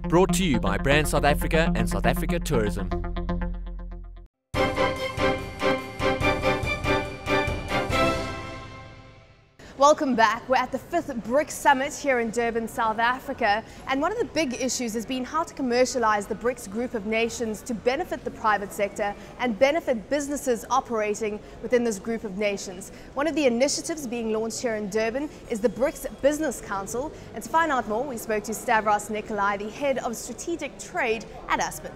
Brought to you by Brand South Africa and South Africa Tourism. Welcome back. We're at the 5th BRICS Summit here in Durban, South Africa. And one of the big issues has been how to commercialize the BRICS group of nations to benefit the private sector and benefit businesses operating within this group of nations. One of the initiatives being launched here in Durban is the BRICS Business Council. And to find out more, we spoke to STAVROS NICHOLAOU, the head of strategic trade at ASPEN.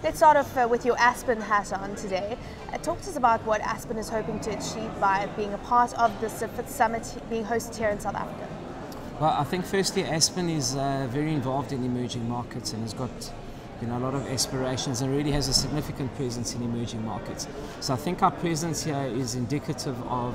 Let's start off with your ASPEN hat on today. Talk to us about what ASPEN is hoping to achieve by being a part of this 5th summit being hosted here in South Africa. Well, I think firstly ASPEN is very involved in emerging markets and has got a lot of aspirations and really has a significant presence in emerging markets. So I think our presence here is indicative of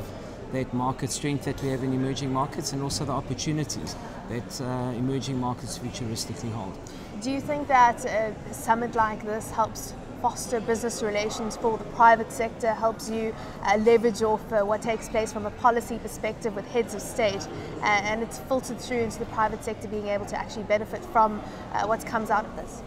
that market strength that we have in emerging markets and also the opportunities that emerging markets futuristically hold. Do you think that a summit like this helps foster business relations for the private sector, helps you leverage off what takes place from a policy perspective with heads of state, and it's filtered through into the private sector being able to actually benefit from what comes out of this?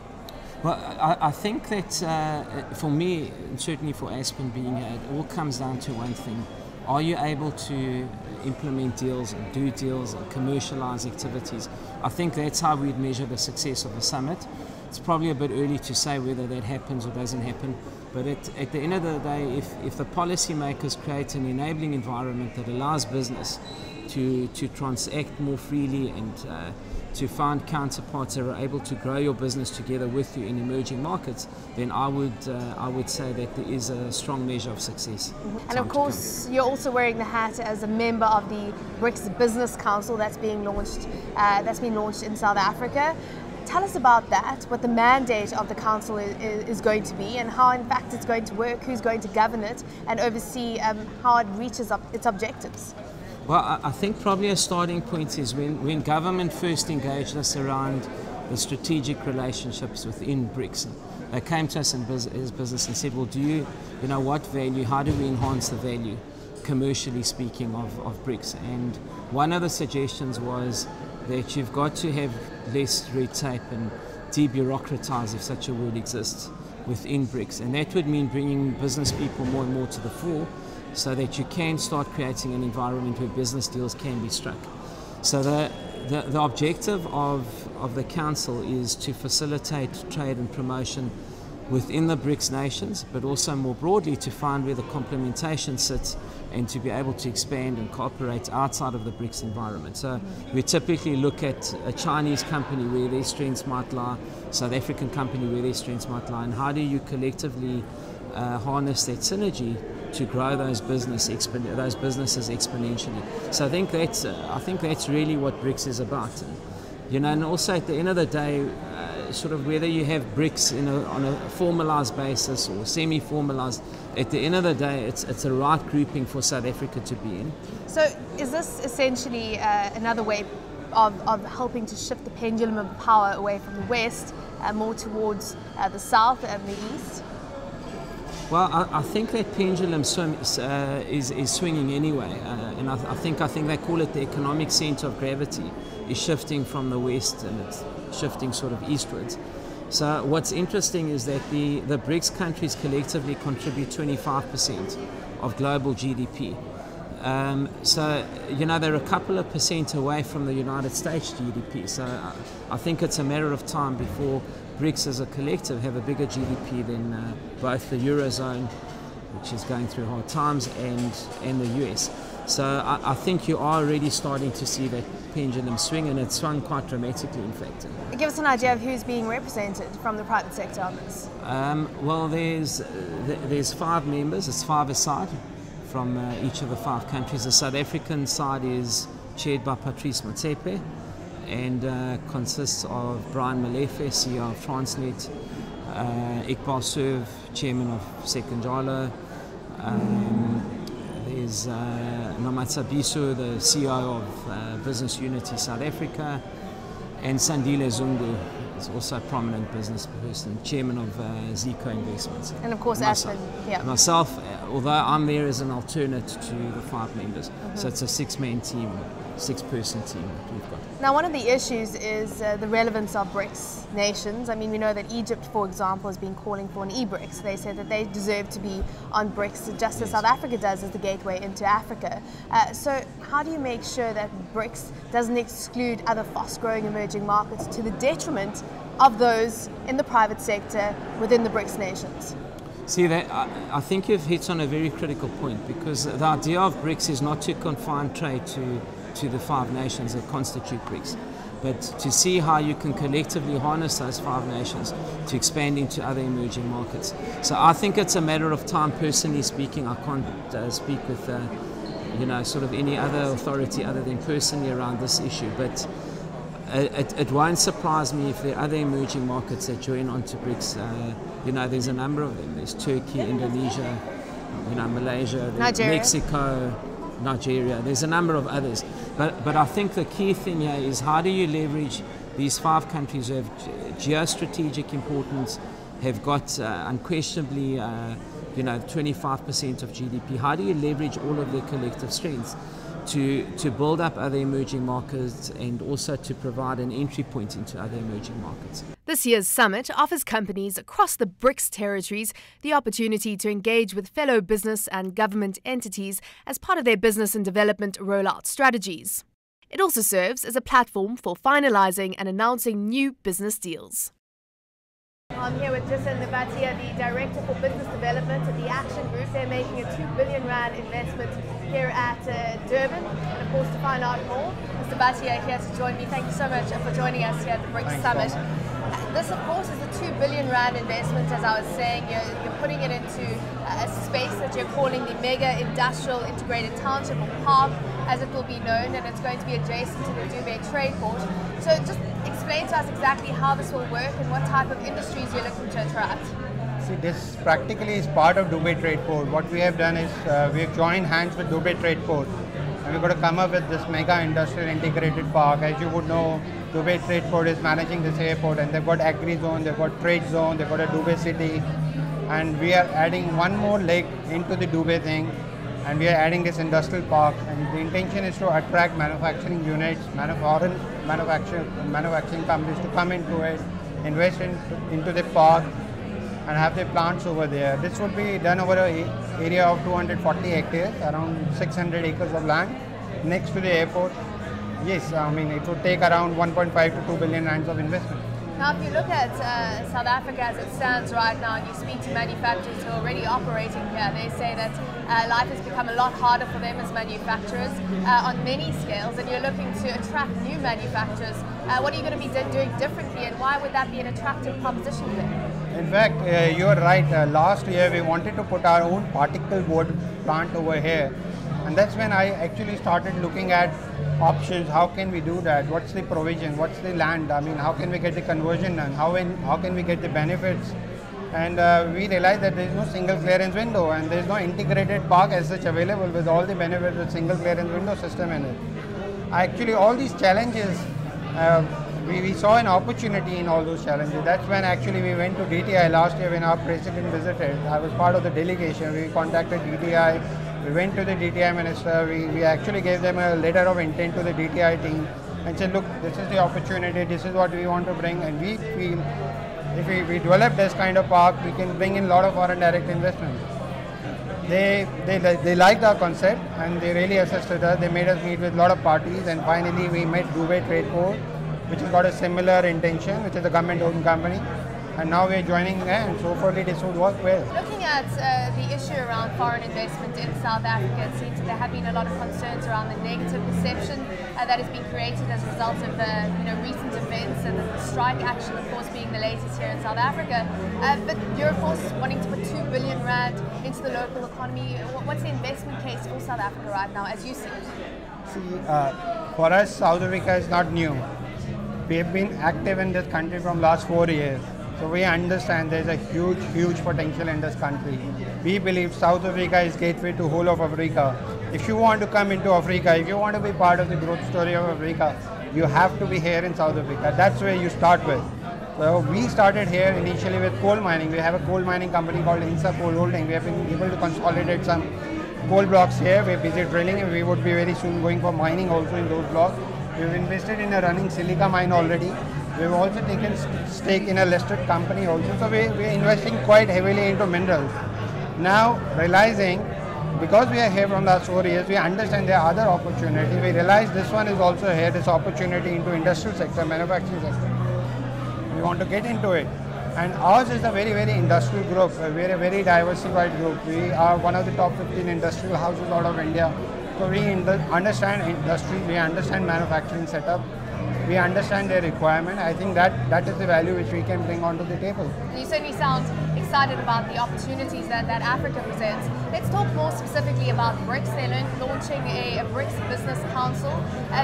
Well, I think that for me, and certainly for ASPEN being here, it all comes down to one thing. Are you able to implement deals and do deals and commercialize activities? I think that's how we'd measure the success of the summit. It's probably a bit early to say whether that happens or doesn't happen, but at the end of the day, if the policymakers create an enabling environment that allows business to transact more freely and to find counterparts that are able to grow your business together with you in emerging markets, then I would say that there is a strong measure of success. And of course, you're also wearing the hat as a member of the BRICS Business Council that's been launched in South Africa. Tell us about that, what the mandate of the council is going to be and how in fact it's going to work, who's going to govern it and oversee how it reaches its objectives. Well, I think probably a starting point is when government first engaged us around the strategic relationships within BRICS. They came to us as business and said, well, what value, how do we enhance the value, commercially speaking, of BRICS? And one of the suggestions was that you've got to have less red tape and de-bureaucratize, if such a word exists, within BRICS. And that would mean bringing business people more and more to the fore, so that you can start creating an environment where business deals can be struck. So the objective of the council is to facilitate trade and promotion within the BRICS nations, but also more broadly to find where the complementation sits and to be able to expand and cooperate outside of the BRICS environment. So we typically look at a Chinese company where their strengths might lie, South African company where their strengths might lie, and how do you collectively harness that synergy to grow those businesses exponentially. So I think that's really what BRICS is about. And also at the end of the day, sort of whether you have BRICS on a formalized basis or semi-formalized, at the end of the day, it's a right grouping for South Africa to be in. So is this essentially another way of helping to shift the pendulum of power away from the West more towards the South and the East? Well, I think that pendulum is swinging anyway, and I think they call it the economic center of gravity is shifting from the West and it's shifting sort of eastwards. So what's interesting is that the BRICS countries collectively contribute 25% of global GDP. So they're a couple of percent away from the United States GDP. So I think it's a matter of time before BRICS as a collective have a bigger GDP than both the Eurozone, which is going through hard times, and the US. So I think you are already starting to see that pendulum swing, and it's swung quite dramatically, in fact. Give us an idea of who's being represented from the private sector on this. Well, there's 5 members. It's 5 aside from each of the 5 countries. The South African side is chaired by Patrice Motsepe and consists of Brian Molefe, CEO of Transnet, Iqbal Serv, chairman of Sekunjalo. There's Nomatsa Biso, the CEO of Business Unity South Africa, and Sandile Zungu is also a prominent business person, chairman of Zico Investments. And of course ASPEN, yeah. Myself, although I'm there as an alternate to the 5 members, so it's a 6-man team six-person team that we've got. Now, one of the issues is the relevance of BRICS nations. I mean, we know that Egypt, for example, has been calling for an e-BRICS. They said that they deserve to be on BRICS, just as South Africa does as the gateway into Africa. So how do you make sure that BRICS doesn't exclude other fast-growing emerging markets to the detriment of those in the private sector within the BRICS nations? See, I think you've hit on a very critical point, because the idea of BRICS is not to confine trade to the 5 nations that constitute BRICS, but to see how you can collectively harness those 5 nations to expand into other emerging markets. So I think it's a matter of time. Personally speaking, I can't speak with sort of any other authority other than personally around this issue, but it won't surprise me if there are other emerging markets that join onto BRICS. There's a number of them. There's Turkey, Indonesia, Malaysia, Mexico, Nigeria. There's a number of others. But I think the key thing here is, how do you leverage these 5 countries who have geostrategic importance, have got unquestionably 25% of GDP. How do you leverage all of their collective strengths to build up other emerging markets and also to provide an entry point into other emerging markets? This year's summit offers companies across the BRICS territories the opportunity to engage with fellow business and government entities as part of their business and development rollout strategies. It also serves as a platform for finalizing and announcing new business deals. I'm here with Jason Bhatia, the Director for Business Development at the Action Group. They're making a 2 billion rand investment here at Durban. And of course, to find out more, Mr. Bhatia here to join me. Thank you so much for joining us here at the BRICS Summit. This, of course, is a 2 billion rand investment, as I was saying. You're putting it into a space that you're calling the Mega Industrial Integrated Township, or park, as it will be known, and it's going to be adjacent to the Durban trade port. So just explain to us exactly how this will work and what type of industries you're looking to attract. See, this practically is part of Durban Trade Port. What we have done is we have joined hands with Durban Trade Port, and we're going to come up with this Mega Industrial Integrated Park. As you would know, Durban Trade Port is managing this airport, and they've got agri zone, they've got trade zone, they've got a Durban city, and we are adding one more leg into the Durban thing, and we are adding this industrial park, and the intention is to attract manufacturing units, foreign manufacturing companies to come into it, invest into the park, and have their plants over there. This would be done over an area of 240 hectares, around 600 acres of land, next to the airport. Yes, I mean, it would take around 1.5 to 2 billion rands of investment. Now, if you look at South Africa as it stands right now, and you speak to manufacturers who are already operating here, they say that life has become a lot harder for them as manufacturers on many scales, and you're looking to attract new manufacturers. What are you going to be doing differently, and why would that be an attractive proposition for them? In fact, you're right. Last year, we wanted to put our own particle board plant over here, and that's when I actually started looking at options. How can we do that? What's the provision? What's the land? I mean, how can we get the conversion done? How can we get the benefits? And we realized that there is no single clearance window, and there is no integrated park as such available with all the benefits with single clearance window system in it. Actually, all these challenges, we saw an opportunity in all those challenges. That's when actually we went to DTI last year when our president visited. I was part of the delegation. We contacted DTI. We went to the DTI minister. We actually gave them a letter of intent to the DTI team and said, look, this is the opportunity, this is what we want to bring, and we feel if we develop this kind of park, we can bring in a lot of foreign direct investment. They liked our concept, and they really assisted us. They made us meet with a lot of parties, and finally we met Durban Trade Port, which has got a similar intention, which is a government-owned company. And now we're joining hands, so hopefully this would work well. Looking at the issue around foreign investment in South Africa, it seems that there have been a lot of concerns around the negative perception that has been created as a result of recent events, and the strike action, of course, being the latest here in South Africa. But you're, of course, wanting to put 2 billion rand into the local economy. What's the investment case for South Africa right now, as you see it? See, for us, South Africa is not new. We have been active in this country from last 4 years. So we understand there's a huge potential in this country. We believe South Africa is gateway to whole of Africa. If you want to come into Africa, if you want to be part of the growth story of Africa, you have to be here in South Africa. That's where you start with. So we started here initially with coal mining. We have a coal mining company called Insa Coal Holding. We have been able to consolidate some coal blocks here. We're busy drilling, and we would be very soon going for mining also in those blocks. We've invested in a running silica mine already. We've also taken stake in a listed company also. So we're investing quite heavily into minerals. Now realizing, because we are here from the last 4 years, we understand there are other opportunities. We realize this one is also here, this opportunity into industrial sector, manufacturing sector. We want to get into it. And ours is a very, very industrial group. We are a very diversified group. We are one of the top 15 industrial houses out of India. So we understand industry, we understand manufacturing setup, we understand their requirement. I think that is the value which we can bring onto the table. You certainly sound excited about the opportunities that Africa presents. Let's talk more specifically about BRICS. They're launching a BRICS Business Council.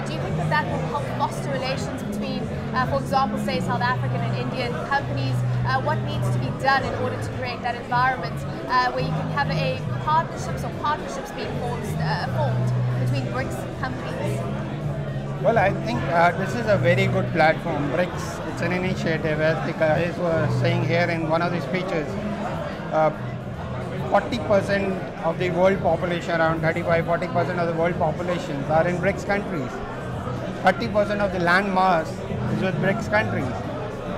Do you think that will help foster relations between, for example, say South African and Indian companies? What needs to be done in order to create that environment where you can have partnerships being formed between BRICS companies? Well, I think this is a very good platform. BRICS, it's an initiative, as the guys were saying here in one of the speeches. 40% of the world population, around 35–40% of the world populations are in BRICS countries. 30% of the land mass is with BRICS countries.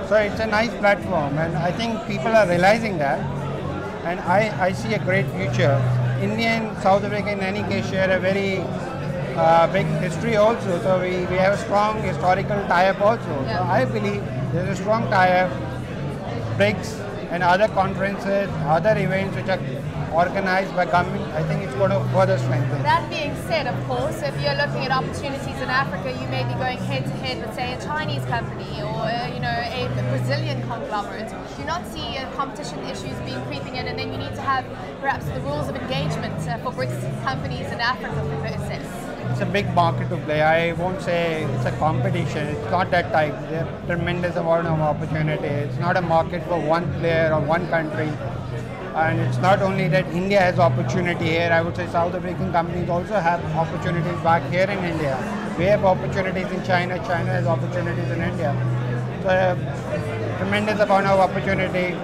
So it's a nice platform, and I think people are realizing that, and I see a great future. India and South Africa in any case share a very big history also, so we have a strong historical tie-up also. Yeah. So I believe there's a strong tie-up. BRICS and other conferences, other events which are organized by government, I think it's going to further strengthen. That being said, of course, if you're looking at opportunities in Africa, you may be going head-to-head with, say, a Chinese company or a Brazilian conglomerate. Do you not see competition issues being creeping in, and then you need to have perhaps the rules of engagement for BRICS companies in Africa for process? It's a big market to play. I won't say it's a competition. It's not that type. There's a tremendous amount of opportunity. It's not a market for one player or one country. And it's not only that India has opportunity here. I would say South African companies also have opportunities back here in India. We have opportunities in China. China has opportunities in India. So a tremendous amount of opportunity.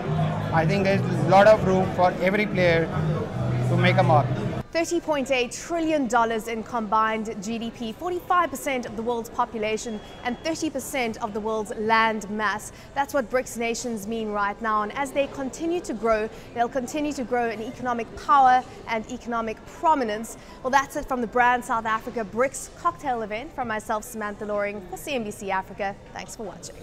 I think there's a lot of room for every player to make a mark. $30.8 trillion in combined GDP, 45% of the world's population and 30% of the world's land mass. That's what BRICS nations mean right now. And as they continue to grow, they'll continue to grow in economic power and economic prominence. Well, that's it from the Brand South Africa BRICS cocktail event. From myself, Samantha Loring, for CNBC Africa. Thanks for watching.